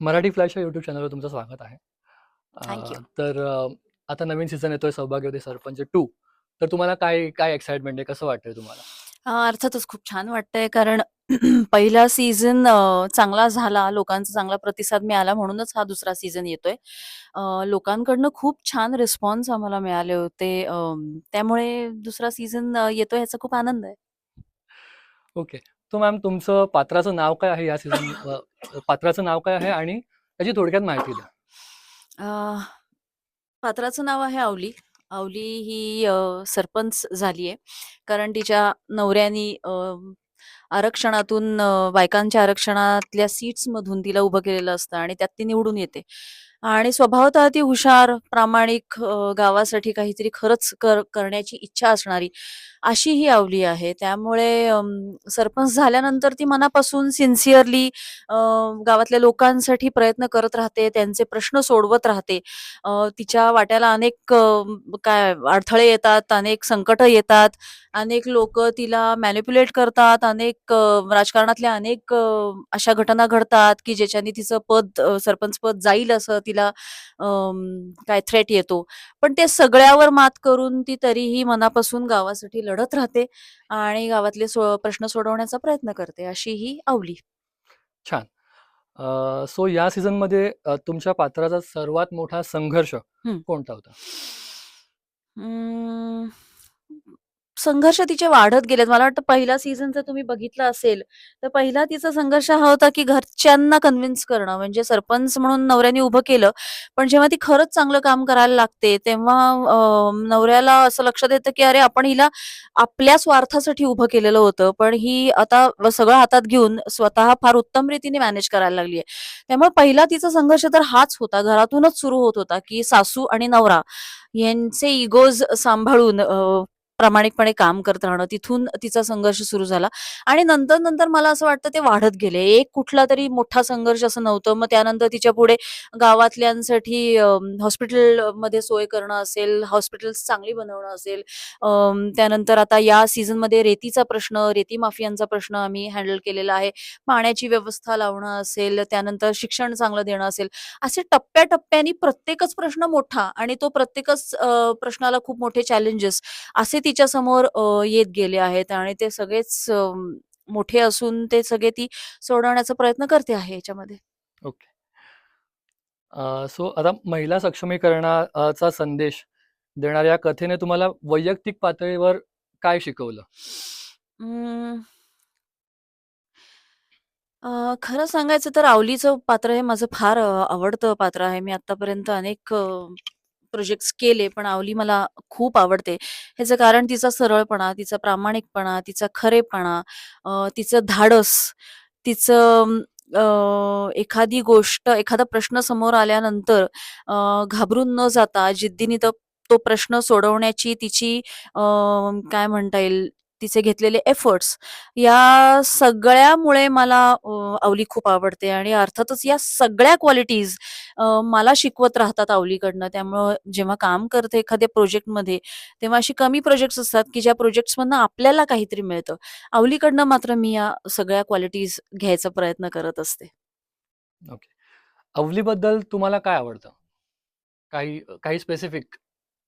Marathi flash या YouTube चॅनलवर तुमचं स्वागत आहे. Thank you. आता नवीन सीझन येतोय सौभाग्यवती सरपंच 2. तर तुम्हाला काय काय एक्साइटमेंट आहे? कसं वाटतंय तुम्हाला? अर्थातच खूप छान वाटतंय कारण पहिला सीझन चांगला झाला, लोकांचा चांगला प्रतिसाद मिळाला म्हणूनच हा दुसरा सीझन येतोय. लोकांकडनं खूप छान रिस्पॉन्स आम्हाला मिळाले होते. त्यामुळे दुसरा सीझन येतोय ह्याचा खूप आनंद आहे. ओके. तो मॅम तुमचं पात्राचं नाव काय आहे या सीझन पात्राचं नाव काय आहे आणि त्याची थोडक्यात माहिती द्या? अ, पात्राचं नाव आहे आवली. आवली ही सरपंच झालीये कारण तिच्या नवऱ्यानी आरक्षणातून बायकांच्या आरक्षणातल्या सीट्समधून तिला उभं केलेलं असतं आणि त्यात ती निवडून येते. आणि स्वभावतः ती हुशार, प्रामाणिक, गावासाठी काहीतरी खरंच करण्याची इच्छा असणारी, अशी ही आवली आहे. त्यामुळे सरपंच झाल्यानंतर ती मनापासून सिन्सिअरली गावातल्या लोकांसाठी प्रयत्न करत राहते, त्यांचे प्रश्न सोडवत राहते. तिच्या वाट्याला अनेक काय अडथळे येतात, अनेक संकटं येतात, अनेक लोकं तिला मॅनिप्युलेट करतात, अनेक राजकारणातल्या अनेक अशा घटना घडतात, की ज्याच्याने तिचं सरपंच पद जाईल असं तिला काय थ्रेट येतो. पण ते सगळ्यावर मात करून ती तरीही मनापासून गावासाठी लढत राहते आणि गावातले प्रश्न सोडवण्याचा प्रयत्न करते, अशी ही आवली. छान. सो या सीझनमध्ये तुमच्या पात्राचा सर्वात मोठा संघर्ष हं. कोणता होता? अं, संघर्ष तिचे वाढत गेलेत. मला वाटतं पहिला सीझन जर तुम्ही बघितला असेल, तर पहिला तिचा संघर्ष हा होता, की घरच्यांना कन्व्हिन्स करणं. म्हणजे सरपंच म्हणून नवऱ्याने उभं केलं, पण जेव्हा ती खरंच चांगलं काम करायला लागते, तेव्हा नवऱ्याला असं लक्षात येतं, की अरे आपण हिला आपल्या स्वार्थासाठी उभं केलेलं होतं, पण ही आता सगळं हातात घेऊन स्वतः फार उत्तम रीतीने मॅनेज करायला लागली आहे. त्यामुळे पहिला तिचा संघर्ष तर हाच होता. घरातूनच सुरू होत होता, की सासू आणि नवरा यांचे इगोज सांभाळून प्रामाणिकपणे काम करत राहणं. तिथून तिचा संघर्ष सुरू झाला आणि नंतर मला असं वाटतं ते वाढत गेले. एक कुठला तरी मोठा संघर्ष असं नव्हतं. मग त्यानंतर तिच्यापुढे गावातल्यांसाठी हॉस्पिटलमध्ये सोय करणं असेल, हॉस्पिटल्स चांगली बनवणं असेल. त्यानंतर आता या सीझनमध्ये रेतीचा प्रश्न, रेती माफियांचा प्रश्न आम्ही हँडल केलेला आहे. पाण्याची व्यवस्था लावणं असेल, त्यानंतर शिक्षण चांगलं देणं असेल. असे टप्प्याटप्प्याने प्रत्येकच प्रश्न मोठा आणि तो प्रत्येकच प्रश्नाला खूप मोठे चॅलेंजेस असे तिच्यासमोर येत गेले आहेत आणि ते सगळेच मोठे असून ते सगळे ती सोडवण्याचा प्रयत्न करते आहे याच्यामध्ये. ओके. सो आता महिला सक्षमीकरणाचा संदेश देणाऱ्या कथेने तुम्हाला वैयक्तिक पातळीवर काय शिकवलं? अं, खरं सांगायचं तर आवलीचं पात्र हे माझं फार आवडतं पात्र आहे. मी आत्तापर्यंत अनेक प्रोजेक्ट्स केले, पण आवली मला खूप आवडते. ह्याचं कारण तिचा सरळपणा, तिचा प्रामाणिकपणा, तिचा खरेपणा, तिचं धाडस, तिचं एखादी गोष्ट, एखादा प्रश्न समोर आल्यानंतर घाबरून न जाता जिद्दीने तो प्रश्न सोडवण्याची तिची काय म्हणता येईल, तिचे घेतलेले एफर्ट्स, या सगळ्यामुळे मला आवली खूप आवडते आणि अर्थातच या सगळ्या क्वालिटीज मला शिकवत राहतात आवलीकडनं. त्यामुळं जेव्हा काम करते एखाद्या प्रोजेक्टमध्ये, तेव्हा अशी कमी प्रोजेक्ट्स असतात, की ज्या प्रोजेक्ट्समधनं आपल्याला काहीतरी मिळतं. आवलीकडनं मात्र मी या सगळ्या क्वालिटीज घ्यायचा प्रयत्न करत असते. ओके. अवलीबद्दल तुम्हाला काय आवडतं? काही काही स्पेसिफिक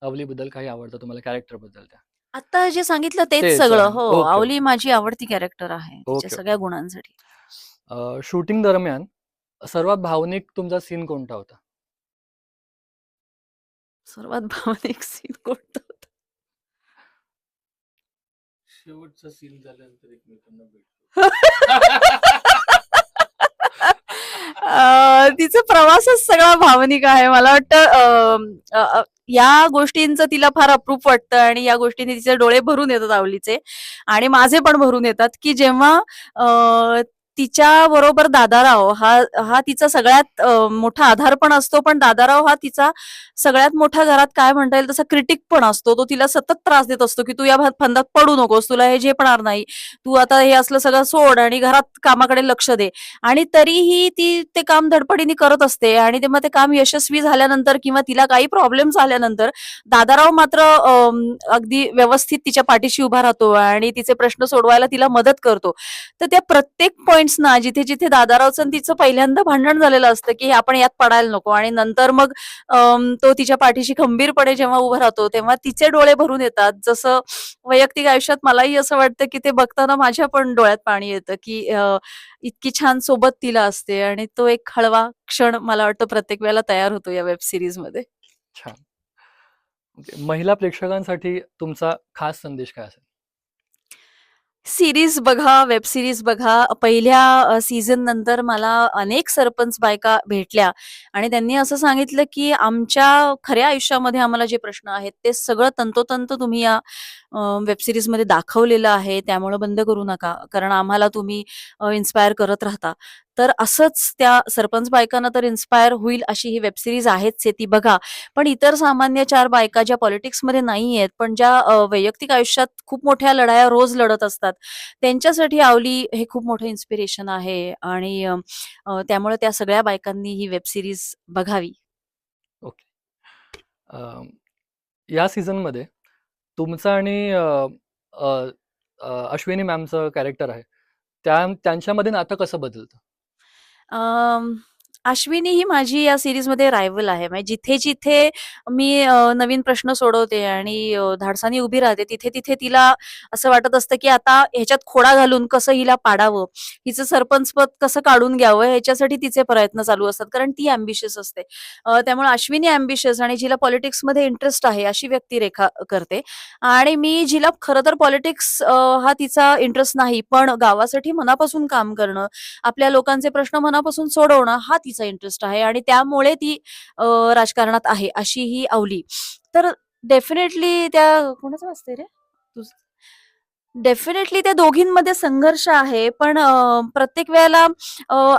अवलीबद्दल काही आवडतं तुम्हाला कॅरेक्टरबद्दल त्या? आता जे सांगितलं तेच तेच सगळं. आहे. हो, ओके, आवली ओके. माझी आवडती कॅरेक्टर आहे, तिच्या ओके, सगळ्या ओके. गुणांसाठी. शूटिंग दरम्यान सर्वात भावनिक तुमचा सीन कोणता होता? सर्वात भावनिक सीन कोणता होता? शेवटचा सीन झाल्यानंतर एकमेकांना भेटतो. तिचा प्रवासच सगळा भावनिक आहे. मला वाटतं या गोष्टींचं तिला फार अप्रूप वाटतं आणि या गोष्टींनी तिचे डोळे भरून येतात आवलीचे आणि माझे पण भरून येतात, की जेव्हा तिच्या बरोबर दादाराव हा हा तिचा सगळ्यात मोठा आधार पण असतो, पण दादाराव हा तिचा सगळ्यात मोठा घरात काय म्हणता येईल तसा क्रिटिक पण असतो. तो तिला सतत त्रास देत असतो, की "तू या फंदात पडू नकोस, तुला हे झेपणार नाही. तू आता हे असलं सगळं सोड आणि घरात कामाकडे लक्ष दे." आणि तरीही ती ते काम धडपडीने करत असते आणि मग ते काम यशस्वी झाल्यानंतर किंवा तिला काही प्रॉब्लेम्स आल्यानंतर दादाराव मात्र अगदी व्यवस्थित तिच्या पाठीशी उभा राहतो आणि तिचे प्रश्न सोडवायला तिला मदत करतो. तर त्या प्रत्येक पॉइंट्स ना, जिथे जिथे दादारावचं आणि तिचं पहिल्यांदा भांडण झालेलं असतं की आपण यात पडायला नको, आणि नंतर मग तो तिच्या पाठीशी खंबीरपणे जेव्हा उभा राहतो तेव्हा तिचे डोळे भरून येतात. जसं वैयक्तिक आयुष्यात मलाही असं वाटतं की ते बघताना माझ्या पण डोळ्यात पाणी येतं की इतकी छान सोबत तिला असते, आणि तो एक हळवा क्षण मला वाटतं प्रत्येक वेळेला तयार होतो या वेब सिरीज मध्ये. छान. ओके. महिला प्रेक्षकांसाठी तुमचा खास संदेश काय असेल? सीरीज बघा, वेब सिरीज बघा. पहिल्या सीझन नंतर मला अनेक सरपंच बायका भेटल्या आणि त्यांनी असं सांगितलं की आमच्या खऱ्या आयुष्यामध्ये आम्हाला जे प्रश्न आहेत ते सगळं तंतोतंत तुम्ही या वेब सिरीजमध्ये दाखवलेलं आहे, त्यामुळे बंद करू नका, कारण आम्हाला तुम्ही इन्स्पायर करत राहता. तर असंच त्या सरपंच बायकांना तर इन्स्पायर होईल अशी ही वेब सिरीज आहेच आहे, ती बघा. पण इतर सामान्य 4 बायका ज्या पॉलिटिक्समध्ये नाही आहेत, पण ज्या वैयक्तिक आयुष्यात खूप मोठ्या लढाया रोज लढत असतात, त्यांच्यासाठी आवली हे खूप मोठं इन्स्पिरेशन आहे, आणि त्यामुळे त्या सगळ्या बायकांनी ही वेब सिरीज बघावी. ओके. अं, या सीझनमध्ये तुमचं आणि अ, अ, अश्विनी मॅमचं कॅरेक्टर आहे, त्यांच्यामध्ये नातं कसं बदलतं? अं, अश्विनी ही माझी या सीरीजमध्ये रायव्हल आहे. म्हणजे जिथे-जिथे मी नवीन प्रश्न सोडवते आणि धाडसानी उभी राहते, तिथे-तिथे तिला असं वाटत असतं, की आता ह्याच्यात खोडा घालून कसं हिला पाडावं, हिचं सरपंचपद कसं काढून घ्यावं, ह्याच्यासाठी तिचे प्रयत्न चालू असतात. कारण ती अॅम्बिशियस असते. त्यामुळे अश्विनी अॅम्बिशियस आणि जिला पॉलिटिक्समध्ये इंटरेस्ट आहे, अशी व्यक्तिरेखा करते. आणि मी जिला खरं तर पॉलिटिक्स हा तिचा इंटरेस्ट नाही, पण गावासाठी मनापासून काम करणं, आपल्या लोकांचे प्रश्न मनापासून सोडवणं हा तिचा इंटरेस्ट आहे, आणि त्यामुळे ती राजकारणात आहे, अशी ही अवली. तर डेफिनेटली त्या कोणाचं वाजतंय रे? डेफिनेटली त्या दोघींमध्ये संघर्ष आहे, पण प्रत्येक वेळेला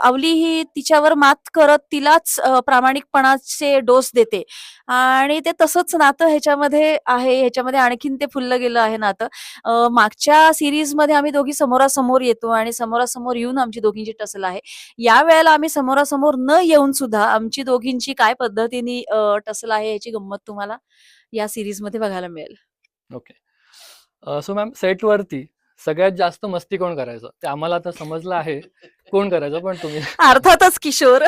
अवली ही तिच्यावर मात करत तिलाच प्रामाणिकपणाचे डोस देते, आणि ते तसंच नातं ह्याच्यामध्ये आहे. ह्याच्यामध्ये आणखीन ते फुललं गेलं आहे नातं. मागच्या सीरीजमध्ये आम्ही दोघी समोरासमोर येतो आणि समोरासमोर येऊन आमची दोघींची टसल आहे. या वेळेला आम्ही समोरासमोर न येऊन सुद्धा आमची दोघींची काय पद्धतीने टसल आहे याची गंमत तुम्हाला या सीरीजमध्ये बघायला मिळेल. ओके. सो मॅम, सेटवरती सगळ्यात जास्त मस्ती कोण करायचं? ते आम्हाला आता समजलं आहे कोण करायचं, पण तुम्ही अर्थातच किशोर.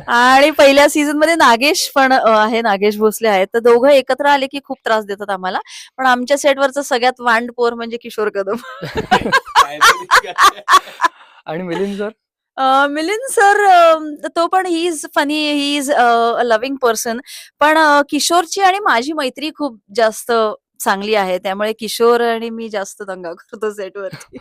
आणि पहिल्या सीझन मध्ये नागेश पण आहे, नागेश भोसले आहेत. तर दोघं एकत्र आले की खूप त्रास देतात आम्हाला. पण आमच्या सेटवरचं सगळ्यात वांड पोर म्हणजे किशोर कदम. काहीतरी काय. आणि मिलिंद सर? मिलिंद सर, तो पण he is funny, he is a loving person. पण किशोरची आणि माझी मैत्री खूप जास्त चांगली आहे. त्यामुळे किशोर आणि मी जास्त दंगा करतो सेटवरती.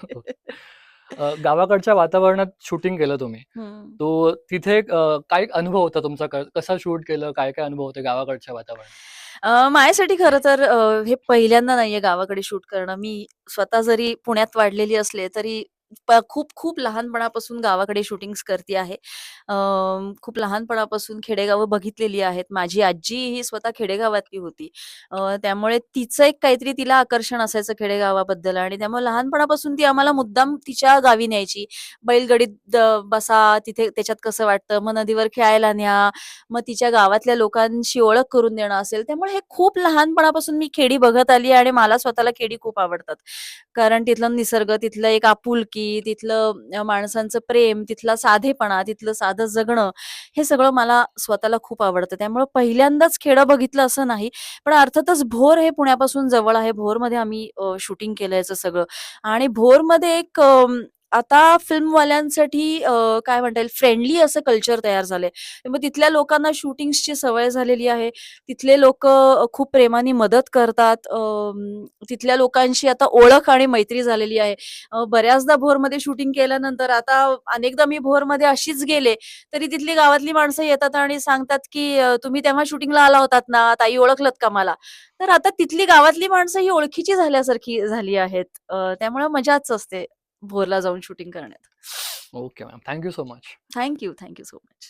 गावाकडच्या वातावरणात शूटिंग केलं तुम्ही. हं. तो तिथे काय अनुभव होता तुमचा? कसा शूट केलं? काय-काय अनुभव होते गावाकडच्या वातावरणात? माझ्यासाठी खरं तर हे पहिल्यांदा नाहीये गावाकडे शूट करणं. मी स्वतः जरी पुण्यात वाढलेली असले तरी खूप-खूप लहानपणापासून गावाकडे शूटिंग्स करते आहे. खूप लहानपणापासून खेडेगावं बघितलेली आहेत. माझी आजी ही स्वतः खेडेगावातली होती. त्यामुळे तिचं एक काहीतरी तिला आकर्षण असायचं खेडेगावाबद्दल, आणि त्यामुळे लहानपणापासून ती आम्हाला मुद्दाम तिच्या गावी न्यायची. बैलगाडीत बसा, तिथे त्याच्यात कसं वाटतं, मग नदीवर खेळायला न्या, मग तिच्या गावातल्या लोकांशी ओळख करून देणं असेल. त्यामुळे हे खूप लहानपणापासून मी खेडी बघत आली, आणि मला स्वतःला खेडी खूप आवडतात. कारण तिथलं निसर्ग, तिथलं एक आपुलकी, तिथलं माणसांचं प्रेम, तिथला साधेपणा, तिथलं साधं जगणं, हे सगळं मला स्वतःला खूप आवडतं. त्यामुळे पहिल्यांदाच खेडं बघितलं असं नाही. पण अर्थातच भोर हे पुण्यापासून जवळ आहे. भोरमध्ये आम्ही शूटिंग केलं याचं सगळं. आणि भोरमध्ये एक आता फिल्मवाल्यांसाठी काय म्हणता येईल, फ्रेंडली असं कल्चर तयार झालंय. मग तिथल्या लोकांना शूटिंग्सची सवय झालेली आहे. तिथले लोकं खूप प्रेमाने मदत करतात. तिथल्या लोकांशी आता ओळख आणि मैत्री झालेली आहे. बऱ्याचदा भोरमध्ये शूटिंग केल्यानंतर आता अनेकदा मी भोरमध्ये अशीच गेले, तरी तिथली गावातली माणसं येतात आणि सांगतात, की "तुम्ही तेव्हा शूटिंगला आला होतात ना, ताई ओळखलत का मला?" तर आता तिथली गावातली माणसं ही ओळखीची झाल्यासारखी झाली आहेत. त्यामुळे मजाच असते भोरला जाऊन शूटिंग करण्यात. Okay ma'am. Thank you so much. Thank you, thank you so much.